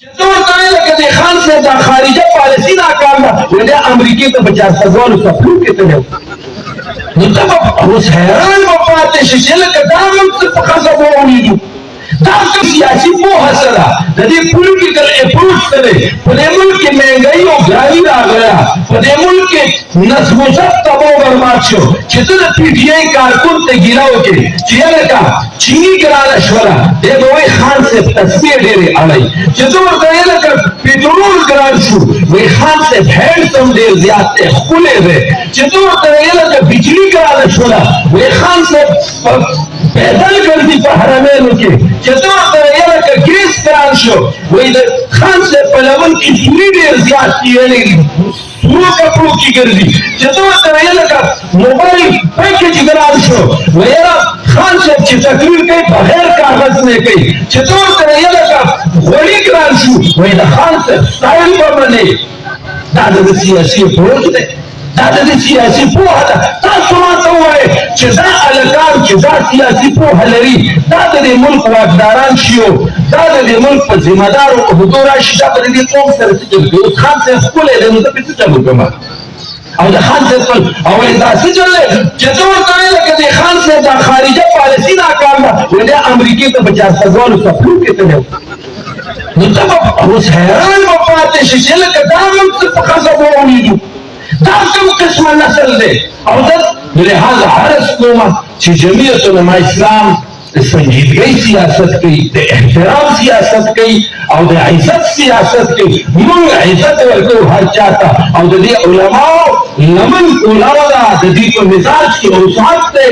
چطور ته لکه د خان صاحب د خارجه پالیسي ناکام ده وایي دا امریکې ته په چارپزوالو سفرو کې تللی نو ته به اوس حیران به پاتې شې چې لکه دا موږ څه په ښځه وولیدو دا کوم سیاسي پوهه څه ده د دې پولیټیکل اپروچ څه دی په دې ملک کې مهنګایي او ګراني راغله په دې ملک کې نظم و ضبط تباه و برباد شو چې ته د پي ټي آی کارکون ته ګیله وکړې چې یلکه چیني ګرانه شوله دی به وایي خان صاحب تسبیح ډېرې اړوي چې ته ورته وایې لکه پټرول ګران شو وایي خان صاحب هینډسم ډېر زیات دی ښکلی دی چې ته ورته وایې لکه بجلي ګرانه شوله وایي خان صاحب پیدل ګرځي په حرمینو کې چې ته ورته وایې لکه ګیس ګران شو وایي د خان صاحب په لمن کې سوري ډېر زیات دي یعنې سرو کپړو کې ګرځي چې ته ورته وایې لکه موبایل پیکج ګران شو وایي خان صاحب چې تقریر کوي بغیر کاغذ نه کوي چې ته ورته وایې لکه غوړي ګران شو وایي د خان صاحب سټایل به منې دا د سیاسي اپروچ دی دا د سیاسي پوهه ده تاسو ماته ووایئ چې دا هلکان چې دا سیاسي پوهه لري دا د دې ملک واکداران شي دا د دې ملک په ذمه دارو عهدو راشي دا به د دې قوم سره څه چل کوي اوس خان صاحب ښکلی دی نو زه پرې څه چل وکړم او د خان صاحب او دا څه چل دی چې ته ورته وایې لکه د خان صاحب د خارجه پالیسي ناکام ده وایي دا امریکې ته په چارپزوالو سفرو کې تللی نو ته به اوس حیران به پاتې شې چې لکه دا موږ څه په ښځه وولیدو دا کوم قسمه نسل دی او زه لحاظ عرض کومه چې جمعیت علما اسلام د سنجیدګۍ سیاست کوي د احترام سیاست کوي او د عزت سیاست کوي موږ عزت ورکوو هر چاته او د دې علماو لمن کولاوه ده د دې په مزاج کې اوسعت دی